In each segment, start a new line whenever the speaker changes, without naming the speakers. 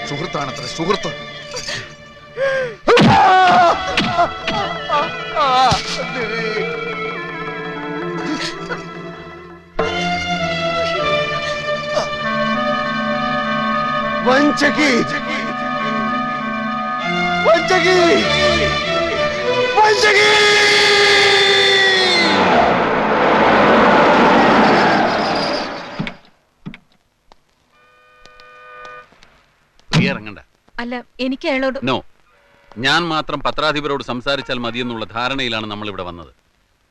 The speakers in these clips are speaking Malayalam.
സുഹൃത്താണത്ര സുഹൃത്ത്. വഞ്ചകി വഞ്ചകി വഞ്ചകി.
ഇറങ്ങണ്ട.
അല്ല, എനിക്ക് അയാളോട്
നോ, ഞാൻ മാത്രം പത്രാധിപരോട് സംസാരിച്ചാൽ മതിയെന്നുള്ള ധാരണയിലാണ് നമ്മൾ ഇവിടെ വന്നത്.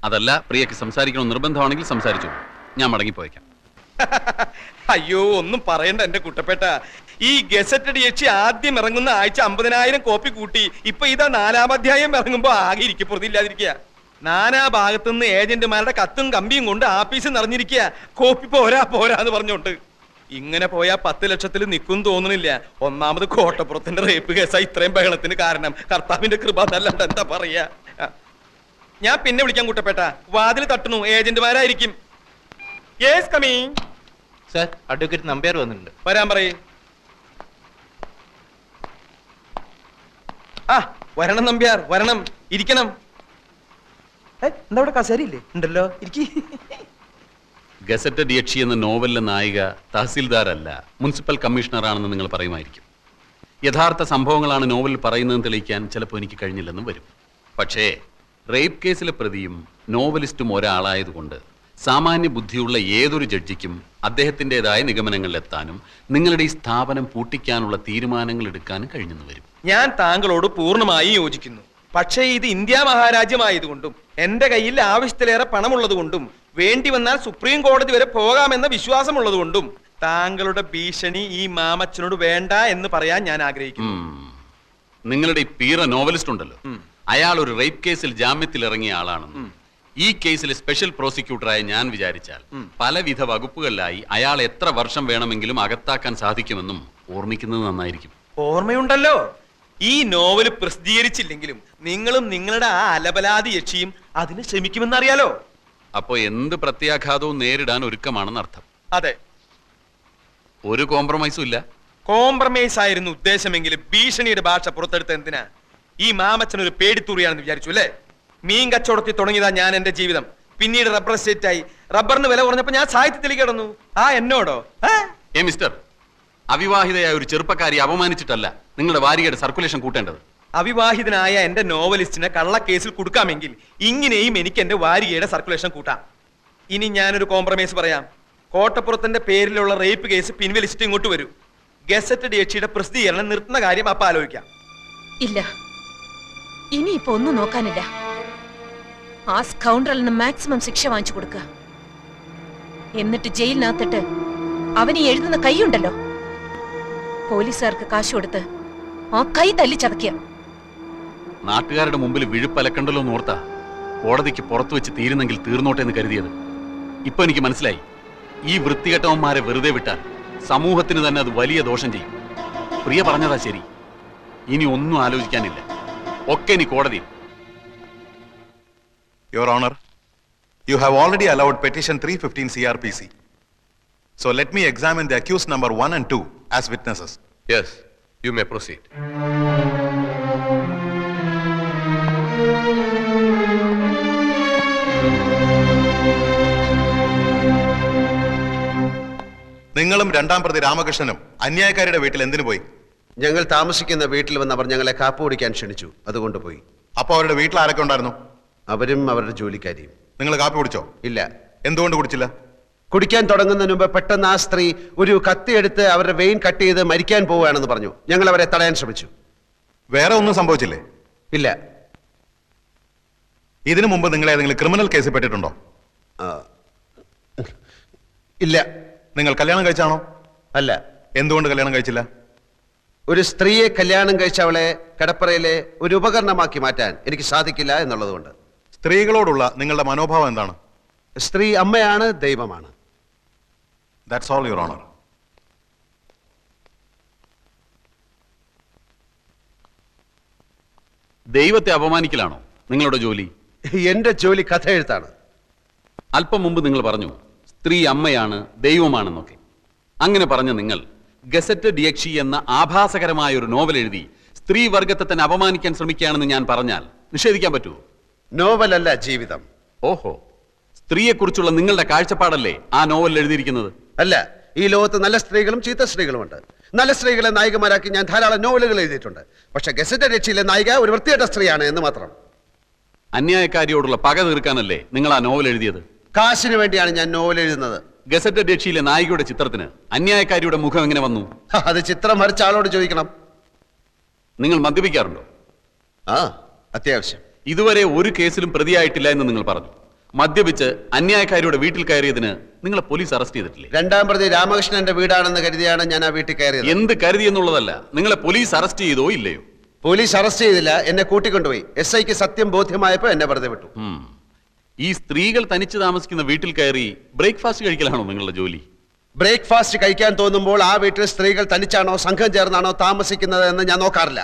അതല്ല, പ്രിയക്ക് സംസാരിക്കണം നിർബന്ധമാണെങ്കിൽ സംസാരിച്ചു, ഞാൻ മടങ്ങിപ്പോയേക്കാം.
അയ്യോ, ഒന്നും പറയണ്ട എന്റെ കുട്ടപ്പേട്ട. ഈ ഗസറ്റഡ് യക്ഷി ആദ്യം ഇറങ്ങുന്ന ആഴ്ച 50,000 കോപ്പി കൂട്ടി. ഇപ്പൊ ഇതാ 4-ാം അധ്യായം ഇറങ്ങുമ്പോ ആകെ ഇരിക്കപ്പുറത്തില്ലാതിരിക്കുക. നാനാ ഭാഗത്തുനിന്ന് ഏജന്റുമാരുടെ കത്തും കമ്പിയും കൊണ്ട് ആഫീസ് നിറഞ്ഞിരിക്കുക. കോപ്പി പോരാന്ന് പറഞ്ഞോണ്ട്. ഇങ്ങനെ പോയാ 10 ലക്ഷത്തിൽ നിൽക്കും തോന്നുന്നില്ല. ഒന്നാമത് കോട്ടപ്പുറത്തിന്റെ റേപ്പ് കേസാ ഇത്രയും ബഹളത്തിന് കാരണം. കർത്താവിന്റെ കൃപ എന്നല്ലാണ്ട് എന്താ പറയാ. ഞാൻ പിന്നെ വിളിക്കാൻ കുട്ടപ്പേട്ട. വാതിൽ തട്ടുന്നു, ഏജന്റുമാരായിരിക്കും. Yes, coming.
Sir, advocate Nambiar വന്നിട്ടുണ്ട്.
വരാൻ പറയേ. ആ, വരണം നമ്പ്യാർ, വരണം. ഇരിക്കണം. എന്താ ഇവിടെ കസേരയില്ലേ? ഉണ്ടല്ലോ, ഇരിക്കി.
ഗസറ്റഡ് യക്ഷി എന്ന നോവലിലെ നായിക തഹസിൽദാരല്ല, മുനിസിപ്പൽ കമ്മീഷണറാണെന്ന് നിങ്ങൾ പറയുമായിരിക്കും. യഥാർത്ഥ സംഭവങ്ങളാണ് നോവലിൽ പറയുന്നതെന്ന് തെളിയിക്കാൻ ചിലപ്പോൾ എനിക്ക് കഴിഞ്ഞില്ലെന്നും വരും. പക്ഷേ റേപ്പ് കേസിലെ പ്രതിയും നോവലിസ്റ്റും ഒരാളായതുകൊണ്ട് സാമാന്യ ബുദ്ധിയുള്ള ഏതൊരു ജഡ്ജിക്കും അദ്ദേഹത്തിൻ്റെതായ നിഗമനങ്ങളിലെത്താനും നിങ്ങളുടെ ഈ സ്ഥാപനം പൂട്ടിക്കാനുള്ള തീരുമാനങ്ങൾ എടുക്കാനും കഴിഞ്ഞെന്ന് വരും.
ഞാൻ താങ്കളോട് പൂർണ്ണമായി യോജിക്കുന്നു. പക്ഷേ ഇത് ഇന്ത്യ മഹാരാജ്യമായതുകൊണ്ടും എന്റെ കയ്യിൽ ആവശ്യത്തിലേറെ പണമുള്ളത് കൊണ്ടും വേണ്ടി വന്നാൽ സുപ്രീം കോടതി വരെ പോകാമെന്ന വിശ്വാസമുള്ളത് കൊണ്ടും താങ്കളുടെ ഭീഷണി ഈ മാമച്ചനോട് വേണ്ട എന്ന് പറയാൻ ഞാൻ ആഗ്രഹിക്കുന്നു.
നിങ്ങളുടെ ഈ പീറ നോവലിസ്റ്റ് ഉണ്ടല്ലോ, അയാൾ ഒരു റേപ്പ് കേസിൽ ജാമ്യത്തിൽ ഇറങ്ങിയ ആളാണെന്നും ഈ കേസിൽ സ്പെഷ്യൽ പ്രോസിക്യൂട്ടറായി ഞാൻ വിചാരിച്ചാൽ പലവിധ വകുപ്പുകളിലായി അയാൾ എത്ര വർഷം വേണമെങ്കിലും അകത്താക്കാൻ സാധിക്കുമെന്നും ഓർമ്മിക്കുന്നത് നന്നായിരിക്കും.
ഓർമ്മയുണ്ടല്ലോ. ഈ നോവൽ പ്രസിദ്ധീകരിച്ചില്ലെങ്കിലും നിങ്ങളും നിങ്ങളുടെ ആ അലബലാതി യക്ഷിയും അതിന് ശ്രമിക്കുമെന്നറിയാലോ.
അപ്പോ എന്ത് പ്രത്യാഘാതവും നേരിടാൻ ഒരുക്കമാണെന്ന് അർത്ഥം.
അതെ,
ഒരു കോംപ്രമൈസും ഇല്ല.
കോംപ്രമൈസ് ആയിരുന്നു ഉദ്ദേശമെങ്കിലും ഭീഷണിയുടെ ഭാഷ പുറത്തെടുത്ത എന്തിനാ? ഈ മാമച്ചൻ ഒരു പേടിത്തൂറിയാണെന്ന് വിചാരിച്ചു അല്ലേ? മീൻ കച്ചവടത്തിൽ തുടങ്ങിയതാ ഞാൻ എന്റെ ജീവിതം. പിന്നീട് റബ്ബർ എസ്റ്റേറ്റ് ആയി. റബ്ബറിന് വില കുറഞ്ഞപ്പോ ഞാൻ സാഹിത്യത്തിലേക്ക് കിടന്നു. ആ എന്നോടോ?
മിസ്റ്റർ, അവിവാഹിതയായ ഒരു ചെറുപ്പക്കാരി അപമാനിച്ചിട്ടല്ല നിങ്ങളുടെ വാരികയുടെ സർക്കുലേഷൻ കൂട്ടേണ്ടത്.
അവിവാഹിതനായ എന്റെ നോവലിസ്റ്റിനെ കള്ളക്കേസിൽ കൊടുക്കാമെങ്കിൽ ഇങ്ങനെയും എനിക്ക് എന്റെ വാരികയുടെ സർക്കുലേഷൻ കൂട്ടാം. ഇനി ഞാനൊരു കോംപ്രമൈസ് പറയാം. കോട്ടപ്പുറത്തിന്റെ പേരിലുള്ള റേപ്പ് കേസ് പിൻവലിച്ചിട്ട് ഇങ്ങോട്ട് വരൂ. ഗസറ്റഡ് യക്ഷിയുടെ പ്രസിദ്ധീകരണം നിർത്തുന്ന കാര്യം അപ്പൊ ആലോചിക്കാം.
ഇല്ല, ഇനിയിപ്പോ ഒന്നും നോക്കാനില്ല. ആ സ്കൗണ്ടറലിന് മാക്സിമം ശിക്ഷ വാങ്ങിച്ചു കൊടുക്കുക. എന്നിട്ട് ജയിലിനകത്തിട്ട് അവന് എഴുതുന്ന കൈയുണ്ടല്ലോ, പോലീസുകാർക്ക് കാശ് കൊടുത്ത് ആ കൈ തല്ലി ചതക്കുക.
നാട്ടുകാരുടെ മുമ്പിൽ വിഴുപ്പലക്കണ്ടല്ലോ എന്നോർത്താ കോടതിക്ക് പുറത്തു വെച്ച് തീരുന്നെങ്കിൽ തീർന്നോട്ടെ എന്ന് കരുതിയത്. ഇപ്പൊ എനിക്ക് മനസ്സിലായി, ഈ വൃത്തികെട്ടവന്മാരെ വെറുതെ വിട്ടാൽ സമൂഹത്തിന് തന്നെ അത് വലിയ ദോഷം ചെയ്യും. പ്രിയ പറഞ്ഞതാ ശരി. ഇനി ഒന്നും ആലോചിക്കാനില്ല, ഒക്കെ ഇനി കോടതിയിൽ.
Your Honor, you have already allowed petition 315 CRPC. So let me examine the accused number 1 and 2 as witnesses.
Yes, you may proceed.
നിങ്ങളും രണ്ടാം പ്രതി രാമകൃഷ്ണനും അന്യായക്കാരുടെ വീട്ടിൽ എന്തിനു പോയി?
ഞങ്ങൾ താമസിക്കുന്ന വീട്ടിൽ വന്ന് അവർ ഞങ്ങളെ കാപ്പ് കുടിക്കാൻ ക്ഷണിച്ചു, അതുകൊണ്ട് പോയി.
അപ്പൊ അവരുടെ വീട്ടിൽ ആരൊക്കെ ഉണ്ടായിരുന്നു?
അവരും അവരുടെ ജോലിക്കാരിയും.
നിങ്ങൾ കാപ്പി കുടിച്ചോ?
ഇല്ല.
എന്തുകൊണ്ട് കുടിച്ചില്ല?
കുടിക്കാൻ തുടങ്ങുന്നതിന് മുമ്പ് പെട്ടെന്ന് ആ സ്ത്രീ ഒരു കത്തിയെടുത്ത് അവരുടെ വെയിൻ കട്ട് ചെയ്ത് മരിക്കാൻ പോവുകയാണെന്ന് പറഞ്ഞു. ഞങ്ങൾ അവരെ തടയാൻ ശ്രമിച്ചു.
വേറെ ഒന്നും സംഭവിച്ചില്ലേ?
ഇല്ല.
ഇതിനു മുമ്പ് നിങ്ങൾ ഏതെങ്കിലും ക്രിമിനൽ കേസിൽ പെട്ടിട്ടുണ്ടോ?
ഇല്ല.
നിങ്ങൾ കല്യാണം കഴിച്ചാണോ?
അല്ല.
എന്തുകൊണ്ട് കല്യാണം കഴിച്ചില്ല?
ഒരു സ്ത്രീയെ കല്യാണം കഴിച്ച അവളെ കടപ്പറയിലെ ഒരു ഉപകരണമാക്കി മാറ്റാൻ എനിക്ക് സാധിക്കില്ല എന്നുള്ളതുകൊണ്ട്.
സ്ത്രീകളോടുള്ള നിങ്ങളുടെ മനോഭാവം എന്താണ്?
സ്ത്രീ അമ്മയാണ്, ദൈവമാണ്.
That's all, Your Honor.
ദൈവത്തെ അപമാനിക്കലാണോ നിങ്ങളുടെ ജോലി?
എന്റെ ജോലി കഥ എഴുത്താണ്.
അല്പം മുമ്പ് നിങ്ങൾ പറഞ്ഞു സ്ത്രീ അമ്മയാണ്, ദൈവമാണെന്നൊക്കെ. അങ്ങനെ പറഞ്ഞ നിങ്ങൾ ഗസറ്റഡ് യക്ഷി എന്ന ആഭാസകരമായ ഒരു നോവൽ എഴുതി സ്ത്രീ വർഗത്തെ തന്നെ അപമാനിക്കാൻ ശ്രമിക്കുകയാണെന്ന് ഞാൻ പറഞ്ഞാൽ നിഷേധിക്കാൻ പറ്റുമോ?
നോവലല്ല ജീവിതം.
ഓഹോ, സ്ത്രീയെക്കുറിച്ചുള്ള നിങ്ങളുടെ കാഴ്ചപ്പാടല്ലേ ആ നോവൽ എഴുതിയിരിക്കുന്നത്?
അല്ല, ഈ ലോകത്ത് നല്ല സ്ത്രീകളും ചീത്ത സ്ത്രീകളുമുണ്ട്. നല്ല സ്ത്രീകളെ നായികമാരാക്കി ഞാൻ ധാരാളം നോവലുകൾ എഴുതിയിട്ടുണ്ട്. പക്ഷെ ഗസറ്റഡ് യക്ഷിയിലെ നായിക ഒരു വൃത്തികെട്ട സ്ത്രീയാണ് എന്ന് മാത്രം.
അന്യായക്കാരിയോടുള്ള പക തീർക്കാനല്ലേ നിങ്ങൾ ആ നോവൽ എഴുതിയത്?
കാശിന് വേണ്ടിയാണ് ഞാൻ നോവൽ എഴുതുന്നത്.
ഗസറ്റഡ് യക്ഷിയിലെ നായികയുടെ ചിത്രത്തിന് അന്യായക്കാരിയുടെ മുഖം എങ്ങനെ വന്നു?
അത് ചിത്രം വരച്ച ആളോട് ചോദിക്കണം.
നിങ്ങൾ മദ്യപിക്കാറുണ്ടോ?
ആ, അത്യാവശ്യം.
ഇതുവരെ ഒരു കേസിലും പ്രതിയായിട്ടില്ല എന്ന് നിങ്ങൾ പറഞ്ഞു. മദ്യപിച്ച് അന്യായക്കാരിയുടെ വീട്ടിൽ കയറിയതിന് നിങ്ങളെ പോലീസ് അറസ്റ്റ് ചെയ്തിട്ടില്ലേ?
രണ്ടാം പ്രതി രാമകൃഷ്ണന്റെ വീടാണെന്ന് കരുതിയാണ് ഞാൻ ആ വീട്ടിൽ കയറിയത്.
എന്ത് കരുതി എന്നുള്ളതല്ല, നിങ്ങളെ പോലീസ് അറസ്റ്റ് ചെയ്തോ ഇല്ലയോ?
പോലീസ് അറസ്റ്റ് ചെയ്തില്ല, എന്നെ കൂട്ടിക്കൊണ്ടുപോയി. SIക്ക് സത്യം ബോധ്യമായപ്പോ എന്നെ വെറുതെ വിട്ടു.
ഈ സ്ത്രീകൾ തനിച്ച് താമസിക്കുന്ന വീട്ടിൽ കയറി ബ്രേക്ക്ഫാസ്റ്റ് കഴിക്കലാണോ നിങ്ങളുടെ ജോലി?
ബ്രേക്ക്ഫാസ്റ്റ് കഴിക്കാൻ തോന്നുമ്പോൾ ആ വീട്ടിൽ സ്ത്രീകൾ തനിച്ചാണോ സംഘം ചേർന്നാണോ താമസിക്കുന്നത് എന്ന് ഞാൻ നോക്കാറില്ല.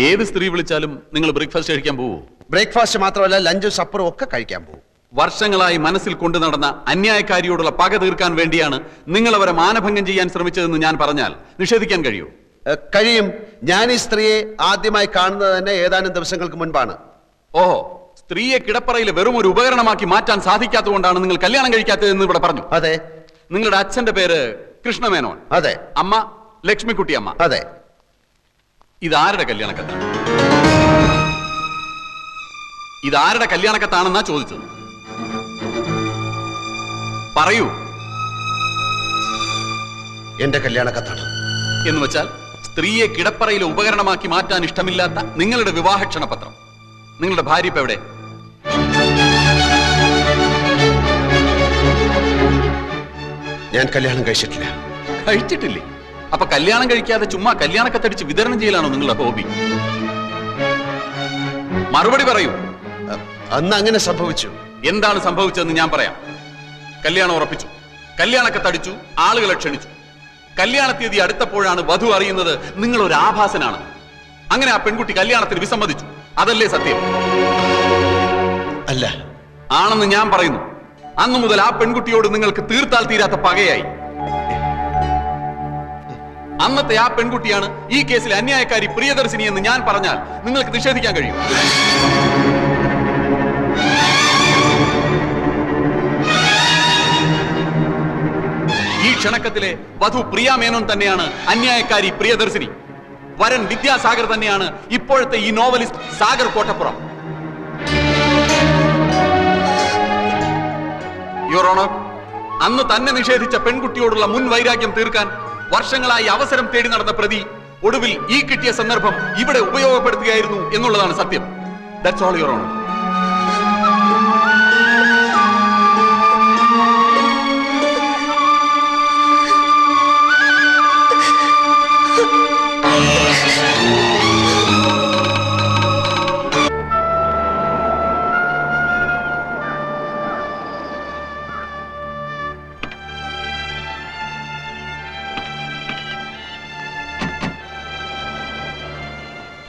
ഏത് സ്ത്രീ വിളിച്ചാലും നിങ്ങൾ ബ്രേക്ക്ഫാസ്റ്റ് കഴിക്കാൻ പോവോ?
ബ്രേക്ക്ഫാസ്റ്റ് മാത്രമല്ല, ലഞ്ചും സപ്പറും ഒക്കെ കഴിക്കാൻ പോകും.
വർഷങ്ങളായി മനസ്സിൽ കൊണ്ടു നടന്ന അന്യായക്കാരിയോടുള്ള പക തീർക്കാൻ വേണ്ടിയാണ് നിങ്ങൾ അവരെ മാനഭംഗം ചെയ്യാൻ ശ്രമിച്ചതെന്ന് ഞാൻ പറഞ്ഞാൽ നിഷേധിക്കാൻ കഴിയൂ?
കഴിയും. ഞാൻ ഈ സ്ത്രീയെ ആദ്യമായി കാണുന്നത് തന്നെ ഏതാനും ദിവസങ്ങൾക്ക് മുൻപാണ്.
ഓഹോ, സ്ത്രീയെ കിടപ്പറയിൽ വെറും ഒരു ഉപകരണമാക്കി മാറ്റാൻ സാധിക്കാത്തതുകൊണ്ടാണ് നിങ്ങൾ കല്യാണം കഴിക്കാത്തതെന്ന് ഇവിടെ പറഞ്ഞു.
അതെ.
നിങ്ങളുടെ അച്ഛന്റെ പേര് കൃഷ്ണമേനോൻ.
അതെ.
അമ്മ ലക്ഷ്മിക്കുട്ടി അമ്മ.
അതെ.
ഇതാരുടെ കല്യാണക്കത്താണ്? ഇതാരുടെ കല്യാണക്കത്താണെന്നാ ചോദിച്ചത്. പറയൂ.
എന്റെ കല്യാണക്കത്താണ്.
എന്ന് വെച്ചാൽ സ്ത്രീയെ കിടപ്പറയിലെ ഉപകരണമാക്കി മാറ്റാൻ ഇഷ്ടമില്ലാത്ത നിങ്ങളുടെ വിവാഹ ക്ഷണപത്രം. നിങ്ങളുടെ ഭാര്യ ഇപ്പൊ എവിടെ?
ഞാൻ കല്യാണം കഴിച്ചിട്ടില്ല.
കഴിച്ചിട്ടില്ലേ? അപ്പൊ കല്യാണം കഴിക്കാതെ ചുമ്മാ കല്യാണക്കത്തടിച്ച് വിതരണം ചെയ്യലാണോ നിങ്ങളുടെ ഹോബി? മറുപടി പറയൂ.
അന്ന് അങ്ങനെ സംഭവിച്ചു.
എന്താണ് സംഭവിച്ചതെന്ന് ഞാൻ പറയാം. കല്യാണം ഉറപ്പിച്ചു, കല്യാണക്കത്തടിച്ചു, ആളുകളെ ക്ഷണിച്ചു. കല്യാണ തീയതി അടുത്തപ്പോഴാണ് വധു അറിയുന്നത് നിങ്ങൾ ഒരു ആഭാസനാണ്. അങ്ങനെ ആ പെൺകുട്ടി കല്യാണത്തിന് വിസമ്മതിച്ചു. അതല്ലേ സത്യം?
അല്ല.
ആണെന്ന് ഞാൻ പറയുന്നു. അന്നു മുതൽ ആ പെൺകുട്ടിയോട് നിങ്ങൾക്ക് തീർത്താൽ തീരാത്ത പകയായി. അന്നത്തെ ആ പെൺകുട്ടിയാണ് ഈ കേസിലെ അന്യായക്കാരി പ്രിയദർശിനി എന്ന് ഞാൻ പറഞ്ഞാൽ നിങ്ങൾക്ക് നിഷേധിക്കാൻ കഴിയും? ഈ ക്ഷണക്കത്തിലെ വധു പ്രിയ മേനോൻ തന്നെയാണ് അന്യായക്കാരി പ്രിയദർശിനി. വരൻ വിദ്യാസാഗർ തന്നെയാണ് ഇപ്പോഴത്തെ ഈ novelist Sagar Kottappuram. Your honour, അന്ന് തന്നെ നിഷേധിച്ച പെൺകുട്ടിയോടുള്ള മുൻ വൈരാഗ്യം തീർക്കാൻ വർഷങ്ങളായി അവസരം തേടി നടന്ന പ്രതി ഒടുവിൽ ഈ കിട്ടിയ സന്ദർഭം ഇവിടെ ഉപയോഗപ്പെടുത്തുകയായിരുന്നു എന്നുള്ളതാണ് സത്യം. That's all your honour.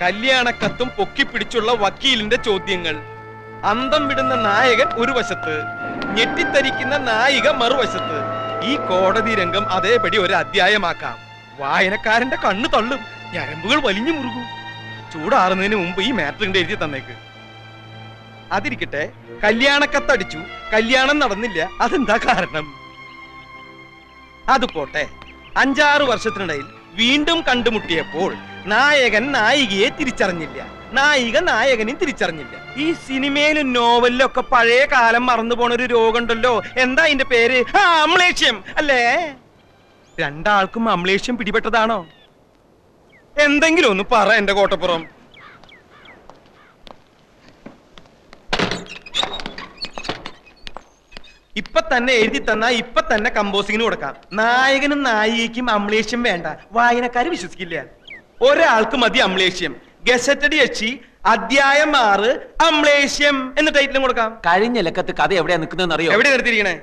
കല്യാണക്കത്തും പൊക്കിപ്പിടിച്ചുള്ള വക്കീലിന്റെ ചോദ്യങ്ങൾ. അന്തം വിടുന്ന നായകൻ ഒരു വശത്ത്, ഞെട്ടിത്തരിക്കുന്ന നായിക മറുവശത്ത്. ഈ കോടതി രംഗം അതേപടി ഒരു അധ്യായമാക്കാം. വായനക്കാരന്റെ കണ്ണു തള്ളും, ഞരമ്പുകൾ വലിഞ്ഞു മുറുകും. ചൂടാറുന്നതിന് മുമ്പ് ഈ മാറ്ററിന്റെ എഴുതി തന്നേക്ക്. അതിരിക്കട്ടെ, കല്യാണക്കത്തടിച്ചു, കല്യാണം നടന്നില്ല. അതെന്താ കാരണം? അത് പോട്ടെ. 5-6 വർഷത്തിനിടയിൽ വീണ്ടും കണ്ടുമുട്ടിയപ്പോൾ നായകൻ നായികയെ തിരിച്ചറിഞ്ഞില്ല, നായിക നായകനെ തിരിച്ചറിഞ്ഞില്ല. ഈ സിനിമയിലും നോവലിലും ഒക്കെ പഴയ കാലം മറന്നു പോണ ഒരു രോഗമുണ്ടല്ലോ. എന്താ അതിന്റെ പേര്? അമ്ലേഷ്യം അല്ലേ? രണ്ടാൾക്കും അമ്ലേഷ്യം പിടിപെട്ടതാണോ? എന്തെങ്കിലും ഒന്ന് പറ എന്റെ കോട്ടപ്പുറം. ഇപ്പൊ തന്നെ എഴുതി തന്നാ ഇപ്പൊ തന്നെ കമ്പോസിങ്ങിന് കൊടുക്കാം. നായകനും നായികയ്ക്കും അമ്ലേഷ്യം വേണ്ട, വായനക്കാര് വിശ്വസിക്കില്ല. ഒരാൾക്ക് മതി അമ്ലേഷ്യം. ഗസറ്റഡ് യക്ഷി അധ്യായം 6 അമ്ലേഷ്യം എന്ന ടൈറ്റിലും കൊടുക്കാം.
കഴിഞ്ഞ ലക്കത്ത് കഥ എവിടെയാ നിൽക്കുന്നതെന്ന് അറിയോ?
എവിടെ നിർത്തിയിരിക്കണേ?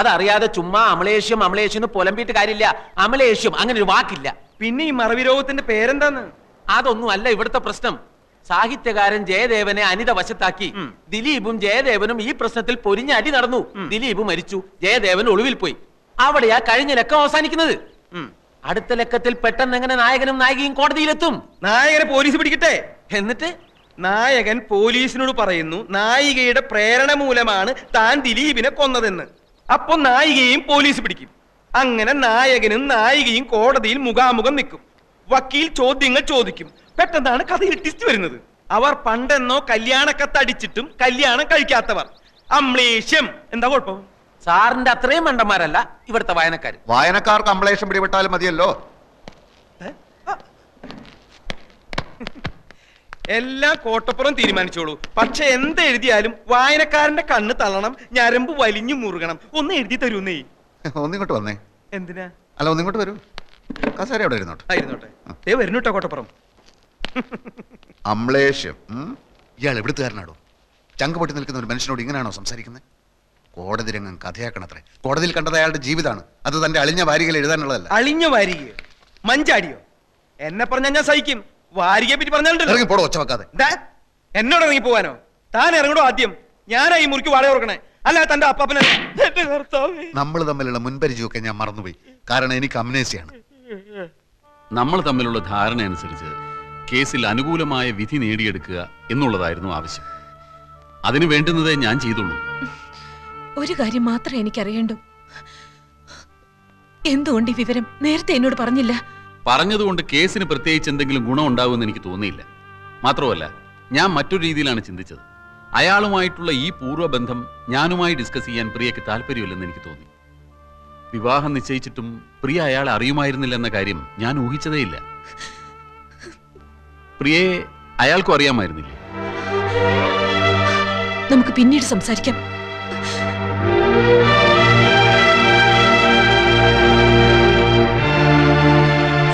അതറിയാതെ ചുമ്മാ അമലേഷ്യം അമലേഷ്യം പുലമ്പിയിട്ട് കാര്യമില്ല. അമലേഷ്യം അങ്ങനെ ഒരു വാക്കില്ല.
പിന്നെ ഈ മറവി രോഗത്തിന്റെ പേരെന്താന്ന്?
അതൊന്നും അല്ല ഇവിടുത്തെ പ്രശ്നം. സാഹിത്യകാരൻ ജയദേവനെ അനിത വശത്താക്കി ദിലീപും ജയദേവനും ഈ പ്രശ്നത്തിൽ പൊരിഞ്ഞ അടി നടന്നു. ദിലീപ് മരിച്ചു, ജയദേവൻ ഒളിവിൽ പോയി. അവിടെയാ കഴിഞ്ഞ ലക്കം അവസാനിക്കുന്നത്. അടുത്ത ലക്കത്തിൽ പെട്ടെന്ന് എങ്ങനെ നായകനും നായികയും കോടതിയിലെത്തും?
നായകനെ പോലീസ് പിടിക്കട്ടെ.
എന്നിട്ട്
നായകൻ പോലീസിനോട് പറയുന്നു നായികയുടെ പ്രേരണ മൂലമാണ് താൻ ദിലീപിനെ കൊന്നതെന്ന്. അപ്പൊ നായികയും പോലീസ് പിടിക്കും. അങ്ങനെ നായകനും നായികയും കോടതിയിൽ മുഖാമുഖം നിൽക്കും. വക്കീൽ ചോദ്യങ്ങൾ ചോദിക്കും. പെട്ടെന്നാണ് കഥയിൽ ട്വിസ്റ്റ് വരുന്നത്. അവർ പണ്ടെന്നോ കല്യാണക്കത്തടിച്ചിട്ടും കല്യാണം കഴിക്കാത്തവർ. അമ്ലേഷ്യം. എന്താ കുഴപ്പം?
സാറിന്റെ അത്രയും മണ്ടന്മാരല്ല ഇവിടുത്തെ വായനക്കാർ.
വായനക്കാർക്ക് അമ്പളേഷം പിടിപെട്ടാലും മതിയല്ലോ.
എല്ലാം കോട്ടപ്പുറം തീരുമാനിച്ചോളൂ. പക്ഷെ എന്തെഴുതിയാലും വായനക്കാരന്റെ കണ്ണ് തള്ളണം, ഞരമ്പ് വലിഞ്ഞു മുറുകണം. ഒന്ന് എഴുതി തരൂന്നേ.
ഒന്നിങ്ങോട്ട് വന്നേ.
എന്തിനാ?
അല്ല, ഒന്നിങ്ങോട്ട് വരൂ. കസേര അവിടെ ഇരുന്നോട്ടെ.
ആയിരുന്നോട്ടെ. ദേ വരുന്നുട്ടോ കോട്ടപ്പുറം.
അമ്ലേഷ്യം. ഇയാൾ എവിടുത്തുകാരനാടോ? ചങ്ക് പൊട്ടി നിൽക്കുന്ന ഒരു മനുഷ്യനോട് ഇങ്ങനെയാണോ സംസാരിക്കുന്നത്? കോടതി രംഗം കഥയാക്കണത്രേ. കോടതിയിൽ കണ്ടത് അയാളുടെ ജീവിതമാണ്. അത് തന്റെ അളിഞ്ഞ വാരികയിൽ എഴുതാനുള്ളതല്ല.
അളിഞ്ഞ വാരികയോ മഞ്ചാടിയോ? എന്നെ പറഞ്ഞാൽ ഞാൻ സഹിക്കും. വാരികയെ പറ്റി പറഞ്ഞാലുണ്ടല്ലോ.
ഇറങ്ങി പോടോ, ഒച്ച വെക്കാതെ.
എന്നോട് ഇറങ്ങി പോവാനോ? താൻ ഇറങ്ങണോ ആദ്യം? ഞാനാ ഈ മുറിക്ക് വാടക കൊടുക്കണേ, അല്ല തന്റെ അപ്പാപ്പനെ.
നമ്മൾ തമ്മിലുള്ള മുൻപരിചയമൊക്കെ ഞാൻ മറന്നുപോയി. കാരണം എനിക്ക് അമ്നേസിയാണ്.
നമ്മൾ തമ്മിലുള്ള ധാരണ അനുസരിച്ച് കേസിൽ അനുകൂലമായ വിധി നേടിയെടുക്കുക എന്നുള്ളതായിരുന്നു ആവശ്യം. അതിനു വേണ്ടുന്നതേ ഞാൻ ചെയ്തുള്ളൂ.
ഒരു കാര്യം മാത്രമേ എനിക്കറിയണ്ടു. എന്തുകൊണ്ട് ഈ വിവരം നേരത്തെ എന്നോട് പറഞ്ഞില്ല?
പറഞ്ഞതുകൊണ്ട് കേസിന് പ്രത്യേകിച്ച് എന്തെങ്കിലും ഗുണം ഉണ്ടാവുമെന്ന് എനിക്ക് തോന്നിയില്ല. മാത്രമല്ല, ഞാൻ മറ്റൊരു രീതിയിലാണ് ചിന്തിച്ചത്. അയാളുമായിട്ടുള്ള ഈ പൂർവ്വബന്ധം ഞാനുമായി ഡിസ്കസ് ചെയ്യാൻ പ്രിയയ്ക്ക് താല്പര്യമില്ലെന്ന് എനിക്ക് തോന്നി. വിവാഹം നിശ്ചയിച്ചിട്ടും പ്രിയ അയാളെ അറിയുമായിരുന്നില്ല എന്ന കാര്യം ഞാൻ ഊഹിച്ചതേയില്ല. പ്രിയയെ അയാൾക്കും അറിയാമായിരുന്നില്ലേ?
നമുക്ക് പിന്നീട് സംസാരിക്കാം.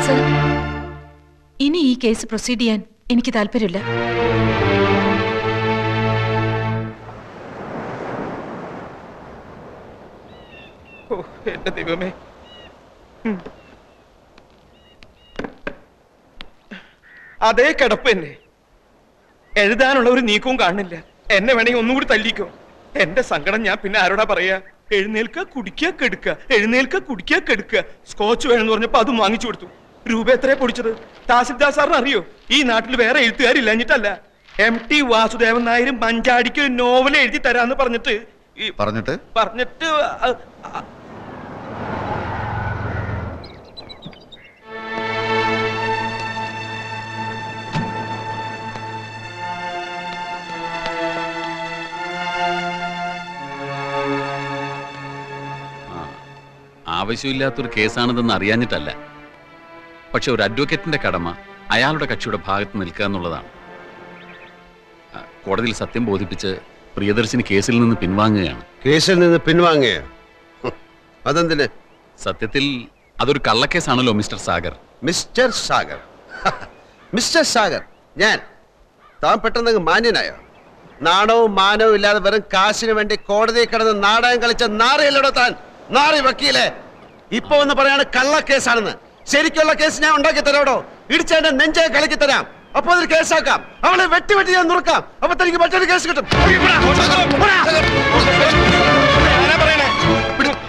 സർ, ഇനി ഈ കേസ് പ്രൊസീഡ് ചെയ്യാൻ എനിക്ക് താല്പര്യമില്ല.
എന്റെ ദൈവമേ. അതേ കിടപ്പ് തന്നെ. എഴുതാനുള്ള ഒരു നീക്കവും കാണുന്നില്ല. എന്നെ വേണമെങ്കിൽ ഒന്നുകൂടി തല്ലിക്കോ. എന്റെ സങ്കടം ഞാൻ പിന്നെ ആരോടാ പറയാ? എഴുന്നേൽക്ക കുടിക്കുക കെടുക്കുക, എഴുന്നേൽക്ക കുടിക്കുക കെടുക്കുക. സ്കോച്ച് വേണമെന്ന് പറഞ്ഞപ്പോ അതും വാങ്ങിച്ചു കൊടുത്തു. രൂപ എത്രയാ പൊടിച്ചത്? തഹസിൽദാർ സാറിന് അറിയോ? ഈ നാട്ടിൽ വേറെ എഴുത്തുകാരില്ലഞ്ഞിട്ടല്ല. MT വാസുദേവൻ നായരും മഞ്ചാടിക്ക് ഒരു നോവൽ എഴുതി തരാന്ന് പറഞ്ഞിട്ട്
ആവശ്യമില്ലാത്തൊരു കേസാണിതെന്ന് അറിയാഞ്ഞിട്ടല്ല. പക്ഷെ ഒരു അഡ്വക്കേറ്റിന്റെ കടമ അയാളുടെ കക്ഷിയുടെ ഭാഗത്ത് നിൽക്കുക എന്നുള്ളതാണ്. കോടതിയിൽ സത്യം ബോധിപ്പിച്ച് പ്രിയദർശിനി കേസിൽ നിന്ന് പിൻവാങ്ങുകയാണ്.
കേസിൽ നിന്ന് പിൻവാങ്ങുകയോ? അതെന്തിന്?
സത്യത്തിൽ അതൊരു കള്ളക്കേസാണല്ലോ mister Sagar.
Mister Sagar? Mister Sagar ഞാൻ? താൻ പെട്ടെന്ന് മാന്യനായോ? നാണവും മാനവും ഇല്ലാതെ വെറും കാശിന് വേണ്ടി കോടതിയിൽ കിടന്ന് നാടകം കളിച്ച നാറിയല്ലോടോ താൻ. നാറി വക്കീലെ, ഇപ്പൊ ഒന്ന് പറയാണ് കള്ളക്കേസാണെന്ന്. ശരിക്കുള്ള കേസ് ഞാൻ ഉണ്ടാക്കി തരാടോ. ഇടിച്ചതിന്റെ നെഞ്ചെ കളിക്കി തരാം. അപ്പൊ അതൊരു കേസാക്കാം. അവളെ വെട്ടി ഞാൻ നുറുക്കാം. അപ്പൊ തനിക്ക് മറ്റൊരു കേസ് കിട്ടും.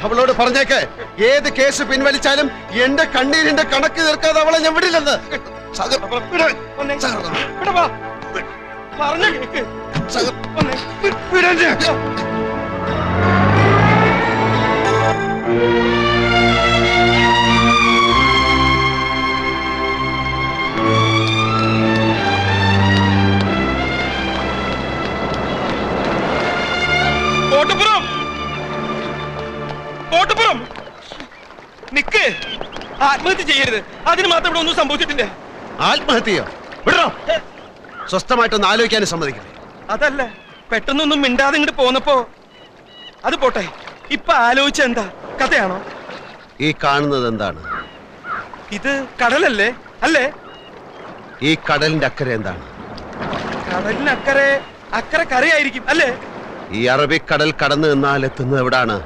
അവളോട് പറഞ്ഞേക്ക്, ഏത് കേസ് പിൻവലിച്ചാലും എന്റെ കണ്ണീരിന്റെ കണക്ക് തീർക്കാതെ അവളെ ഞാൻ വിടില്ലെന്ന്.
കോട്ടപ്പുറം നിക്ക്. ആത്മഹത്യ ചെയ്യരുത്. അതിന് മാത്രം ഇവിടെ ഒന്നും സംഭവിച്ചിട്ടില്ല.
ആത്മഹത്യയോ? വിടോ. സ്വസ്ഥമായിട്ടൊന്ന് ആലോചിക്കാനും സമ്മതിക്കില്ലേ?
അതല്ല, പെട്ടെന്നൊന്നും മിണ്ടാതെ ഇങ്ങോട്ട് പോന്നപ്പോ. അത് പോട്ടെ, ഇപ്പൊ ആലോചിച്ച എന്താ? കഥയാണോ?
ഈ കാണുന്നത് എന്താണ്?
ഇത് കടലല്ലേ? അല്ലേ?
ഈ കടലിന്റെ അക്കരെ എന്താണ്?
കടലിനക്കരെ അക്കരെ കരയായിരിക്കും അല്ലേ?
ഈ അറബിക്കടൽ കടന്നു നിന്നാൽ എത്തുന്നത് എവിടാണ്?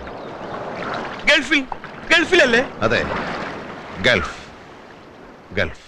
ഗൾഫിലല്ലേ?
അതെ, ഗൾഫ്. ഗൾഫ്.